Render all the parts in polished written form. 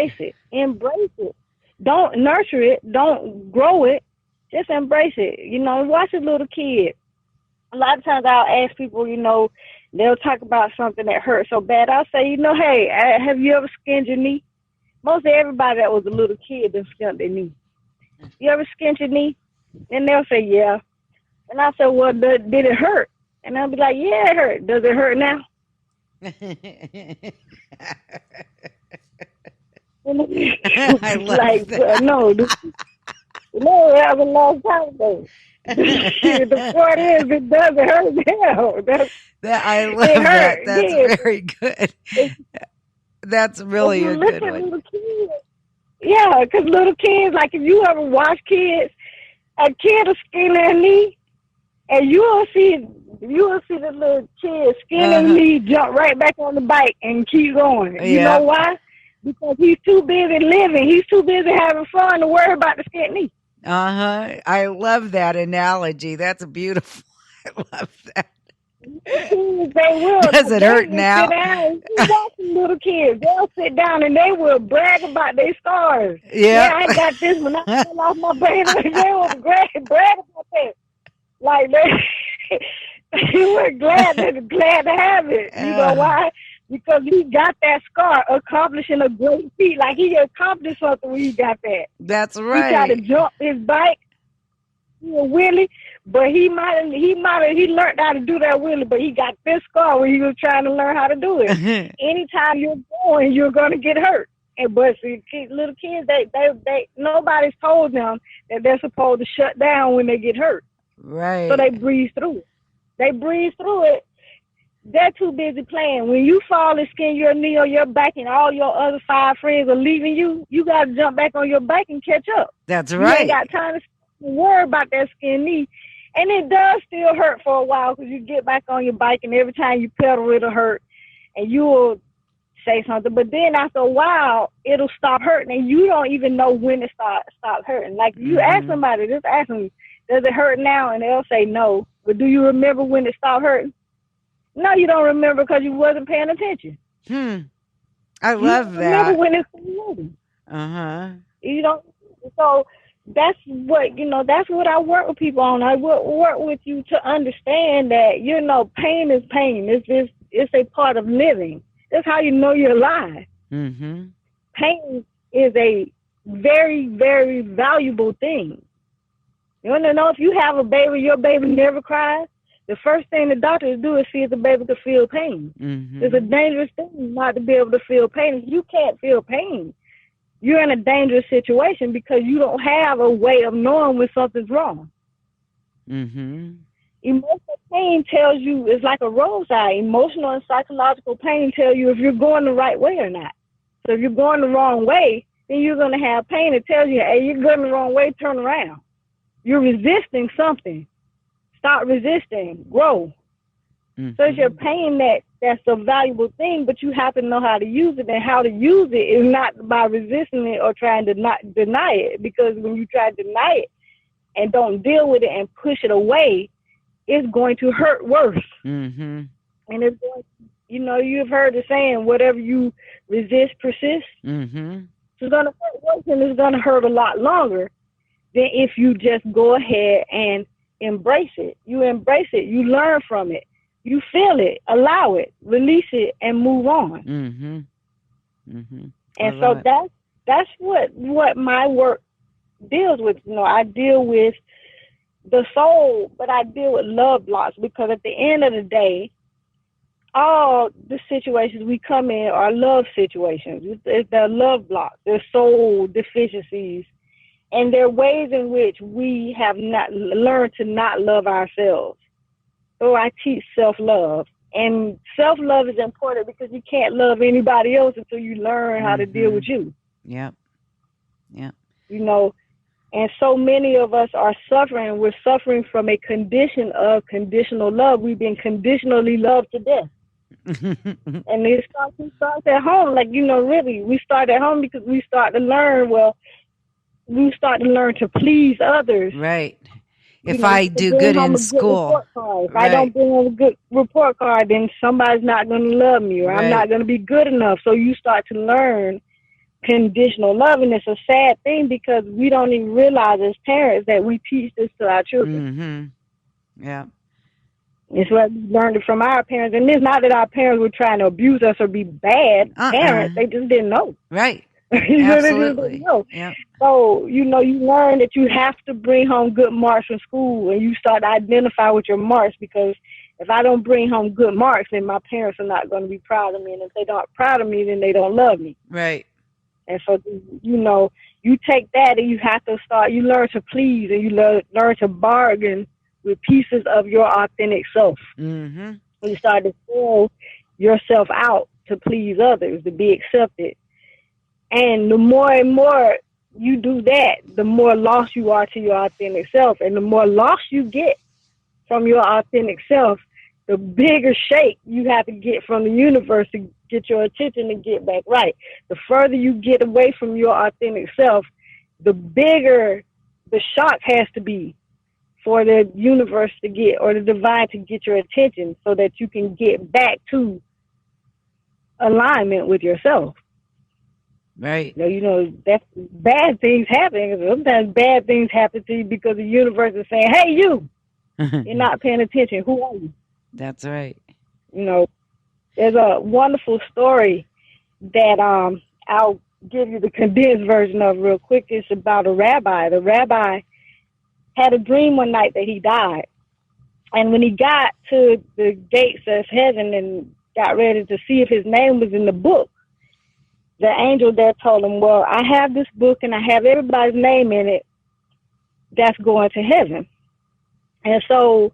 embrace it. Embrace it. Don't nurture it. Don't grow it. Just embrace it. Watch a little kid. A lot of times I'll ask people, they'll talk about something that hurts so bad. I'll say, hey, have you ever skinned your knee? Most everybody that was a little kid done skinned their knee. You ever skinned your knee? And they'll say, yeah. And I said, well, did it hurt? And I'll be like, yeah, it hurt. Does it hurt now? I love that. No, that was a long time ago. The point is, it doesn't hurt now. I love that. That's very good. That's really a good one. Little kids, yeah, because little kids, like if you ever watch kids, a kid will skin their knee, and you will see the little kid skin their knee, jump right back on the bike and keep going. You know why? Because he's too busy living. He's too busy having fun to worry about the skin knee. I love that analogy. That's beautiful. I love that. They will. Does it hurt now? Sit down. You watch some little kids. They'll sit down and they will brag about their scars. Yeah, I got this when I fell off my baby. They will brag about that. Like they were glad to have it. You know why? Because he got that scar accomplishing a great feat. Like he accomplished something when he got that. That's right. He tried to jump his bike, a wheelie, but he learned how to do that wheelie, but he got this scar when he was trying to learn how to do it. Anytime you're going, you're gonna get hurt. But see, little kids, they nobody's told them that they're supposed to shut down when they get hurt. Right. So they breeze through it. They're too busy playing. When you fall and skin your knee or your back and all your other 5 friends are leaving you, you got to jump back on your bike and catch up. That's right. You ain't got time to worry about that skin knee. And it does still hurt for a while because you get back on your bike and every time you pedal, it'll hurt. And you will say something. But then after a while, it'll stop hurting. And you don't even know when it stops hurting. Like you ask somebody, just ask them, does it hurt now? And they'll say no. But do you remember when it stopped hurting? No, you don't remember because you wasn't paying attention. I love that. Remember when it's moving. You don't. So that's what that's what I work with people on. I work with you to understand that pain is pain. It's a part of living. That's how you know you're alive. Pain is a very, very valuable thing. You want to know if you have a baby, your baby never cries. The first thing the doctors do is see if the baby can feel pain. It's a dangerous thing not to be able to feel pain. If you can't feel pain, you're in a dangerous situation because you don't have a way of knowing when something's wrong. Emotional pain tells you, it's like a road sign. Emotional and psychological pain tell you if you're going the right way or not. So if you're going the wrong way, then you're going to have pain. It tells you, hey, you're going the wrong way, turn around. You're resisting something. Stop resisting, grow. So it's your pain that's a valuable thing, but you have to know how to use it. And how to use it is not by resisting it or trying to not deny it. Because when you try to deny it and don't deal with it and push it away, it's going to hurt worse. And it's going, you've heard the saying, whatever you resist persists. So it's going to hurt worse and it's going to hurt a lot longer than if you just go ahead and embrace it. You embrace it. You learn from it. You feel it. Allow it. Release it and move on. And so that's what my work deals with. I deal with the soul, but I deal with love blocks because at the end of the day, all the situations we come in are love situations. They're love blocks. They're soul deficiencies. And there are ways in which we have not learned to not love ourselves. So I teach self-love. And self-love is important because you can't love anybody else until you learn how to deal with you. Yep. And so many of us are suffering. We're suffering from a condition of conditional love. We've been conditionally loved to death. And it starts at home. Really, we start at home because we start to learn, to please others. Right. If I do good in school. If I don't bring on a good report card, then somebody's not going to love me or I'm not going to be good enough. So you start to learn conditional love, and it's a sad thing because we don't even realize as parents that we teach this to our children. Yeah. It's what we learned it from our parents, and it's not that our parents were trying to abuse us or be bad parents. They just didn't know. Right. You know, Absolutely. they just didn't know. Yeah. So, you know, you learn that you have to bring home good marks from school, and you start to identify with your marks, because if I don't bring home good marks, then my parents are not going to be proud of me. And if they don't proud of me, then they don't love me. Right. And so, you know, you take that and you have to you learn to please, and you learn to bargain with pieces of your authentic self. Mm-hmm. You start to sell yourself out to please others, to be accepted. And the more and more you do that, the more lost you are to your authentic self. And the more lost you get from your authentic self, the bigger shake you have to get from the universe to get your attention and get back right. The further you get away from your authentic self, the bigger the shock has to be for the universe to get, or the divine to get your attention, so that you can get back to alignment with yourself. Right. You know, that's bad things happen. Sometimes bad things happen to you because the universe is saying, hey, you're not paying attention. Who are you? That's right. You know, there's a wonderful story that I'll give you the condensed version of real quick. It's about a rabbi. The rabbi had a dream one night that he died. And when he got to the gates of heaven and got ready to see if his name was in the book, the angel there told him, well, I have this book and I have everybody's name in it that's going to heaven. And so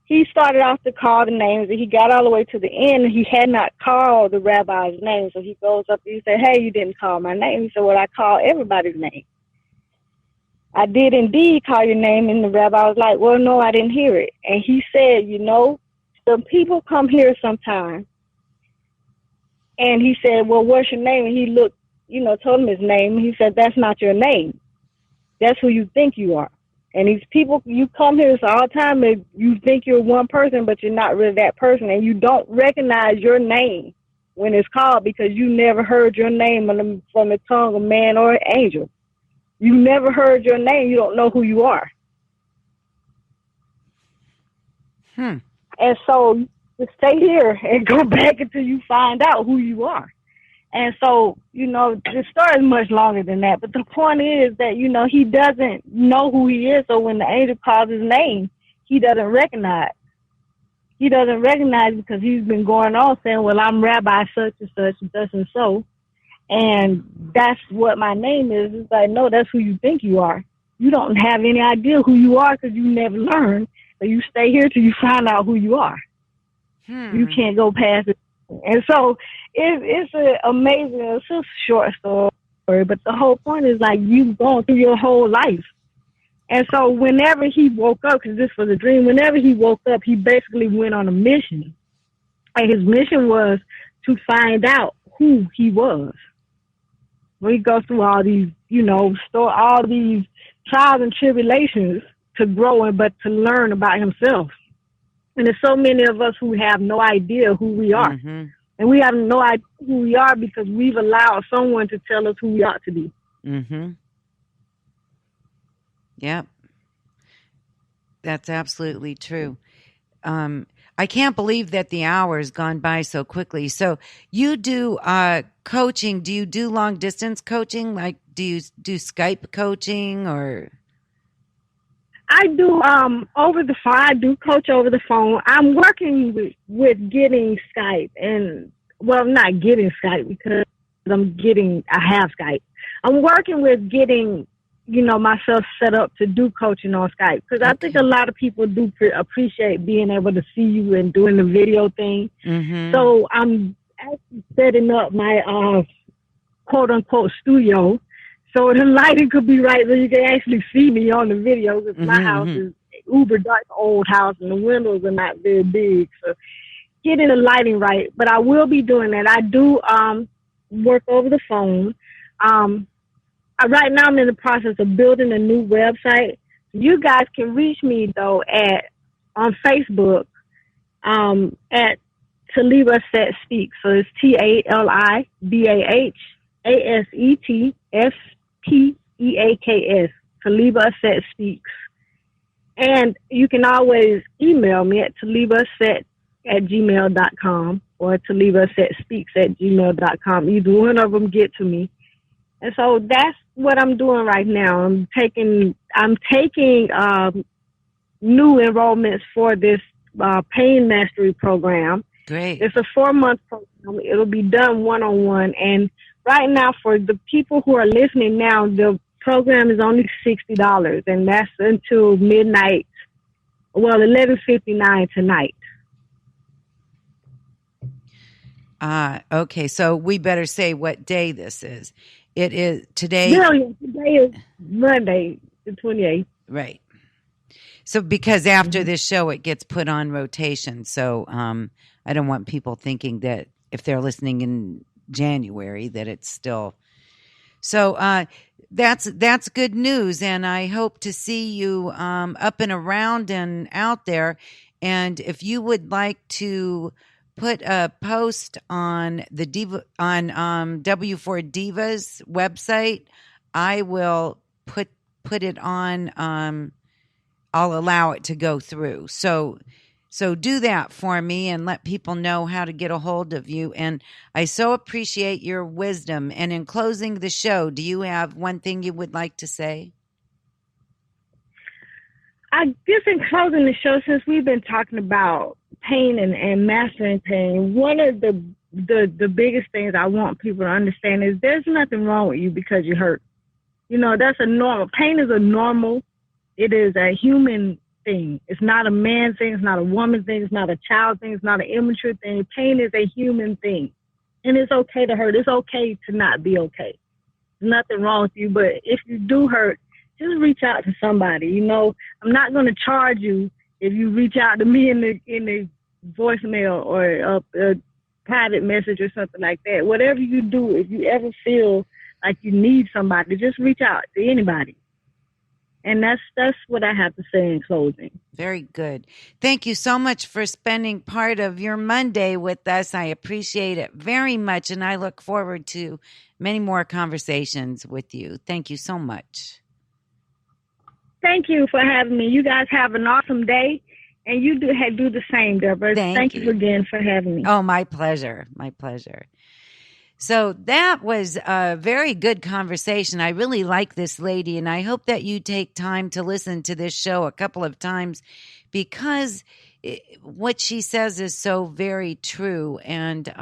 he started off to call the names, and he got all the way to the end, and he had not called the rabbi's name. So he goes up and he said, hey, you didn't call my name. He said, well, I called everybody's name. I did indeed call your name. And the rabbi was like, well, no, I didn't hear it. And he said, you know, some people come here sometimes. And he said, well, what's your name? And he looked, you know, told him his name. He said, that's not your name. That's who you think you are. And these people, you come here all the time and you think you're one person, but you're not really that person. And you don't recognize your name when it's called, because you never heard your name from the tongue of man or angel. You never heard your name. You don't know who you are. And so you stay here and go back until you find out who you are. And so, you know, the story is much longer than that. But the point is that, you know, he doesn't know who he is. So when the angel calls his name, he doesn't recognize. He doesn't recognize because he's been going on saying, well, I'm Rabbi such and such and so. And that's what my name is. It's like, no, that's who you think you are. You don't have any idea who you are because you never learned. So you stay here till you find out who you are. You can't go past it. And so it's an amazing, it's a short story, but the whole point is like you've gone through your whole life. And so whenever he woke up, because this was a dream, whenever he woke up, he basically went on a mission. And his mission was to find out who he was. Well, he goes through all these, you know, all these trials and tribulations to grow, but to learn about himself. And there's so many of us who have no idea who we are. And we have no idea who we are because we've allowed someone to tell us who we ought to be. Yep. That's absolutely true. I can't believe that the hour has gone by so quickly. So you do coaching. Do you do long distance coaching? Like, do you do Skype coaching or? I do over the phone. I do coach over the phone. I'm working with getting Skype, and well, not getting Skype because I have Skype. I'm working with getting, you know, myself set up to do coaching on Skype, because I think a lot of people do appreciate being able to see you and doing the video thing. So I'm actually setting up my quote unquote studio, so the lighting could be right so you can actually see me on the video, because my house is uber dark, old house, and the windows are not very big. So getting the lighting right. But I will be doing that. I do work over the phone. Right now I'm in the process of building a new website. You guys can reach me, though, on Facebook at Talibah Speaks. So it's TALIBAH ASETSPEAKS, Talibah Set Speaks. And you can always email me at talibahset@gmail.com or talibahsetspeaks@gmail.com. Either one of them get to me. And so that's what I'm doing right now. I'm taking new enrollments for this pain mastery program. Great. It's a 4-month program. It'll be done one-on-one. And right now, for the people who are listening now, the program is only $60, and that's until midnight. Well, 11:59 tonight. Okay, so we better say what day this is. It is today. No, today is Monday, the 28th. Right. So because after this show, it gets put on rotation. So I don't want people thinking that if they're listening in January that it's still. So that's good news, and I hope to see you up and around and out there. And if you would like to put a post on the Diva on W4 Divas website, I will put it on. I'll allow it to go through. So do that for me and let people know how to get a hold of you. And I so appreciate your wisdom. And in closing the show, do you have one thing you would like to say? I guess in closing the show, since we've been talking about pain and mastering pain, one of the biggest things I want people to understand is there's nothing wrong with you because you hurt. You know, that's a normal. Pain is a normal. It is a human thing. It's not a man thing. It's not a woman thing. It's not a child thing. It's not an immature thing. Pain is a human thing. And it's okay to hurt. It's okay to not be okay. There's nothing wrong with you. But if you do hurt, just reach out to somebody. You know, I'm not going to charge you if you reach out to me in the voicemail or a private message or something like that. Whatever you do, if you ever feel like you need somebody, just reach out to anybody. And that's what I have to say in closing. Very good. Thank you so much for spending part of your Monday with us. I appreciate it very much, and I look forward to many more conversations with you. Thank you so much. Thank you for having me. You guys have an awesome day, and you do the same, Deborah. Thank you again for having me. Oh, my pleasure. My pleasure. So that was a very good conversation. I really like this lady, and I hope that you take time to listen to this show a couple of times because what she says is so very true. And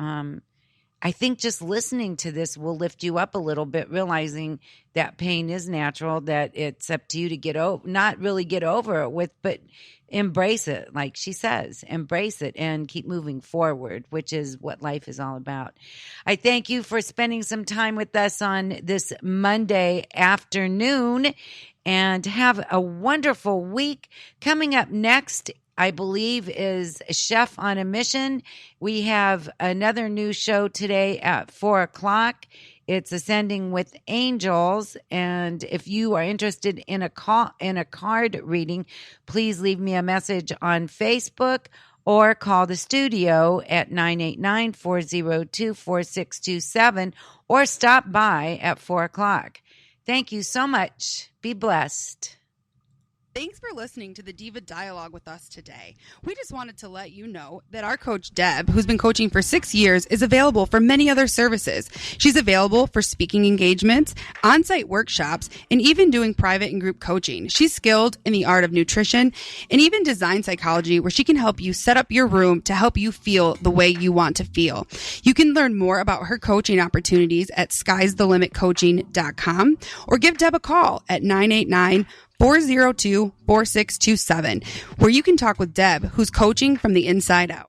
I think just listening to this will lift you up a little bit, realizing that pain is natural, that it's up to you to get over, not really get over it with, but embrace it. Like she says, embrace it and keep moving forward, which is what life is all about. I thank you for spending some time with us on this Monday afternoon, and have a wonderful week. Coming up next, I believe, is Chef on a Mission. We have another new show today at 4:00. It's Ascending with Angels. And if you are interested in a card reading, please leave me a message on Facebook or call the studio at 989-402-4627 or stop by at 4:00. Thank you so much. Be blessed. Thanks for listening to the Diva Dialogue with us today. We just wanted to let you know that our coach, Deb, who's been coaching for 6 years, is available for many other services. She's available for speaking engagements, on-site workshops, and even doing private and group coaching. She's skilled in the art of nutrition and even design psychology, where she can help you set up your room to help you feel the way you want to feel. You can learn more about her coaching opportunities at sky'sthelimitcoaching.com or give Deb a call at 989-402-4627, where you can talk with Deb, who's coaching from the inside out.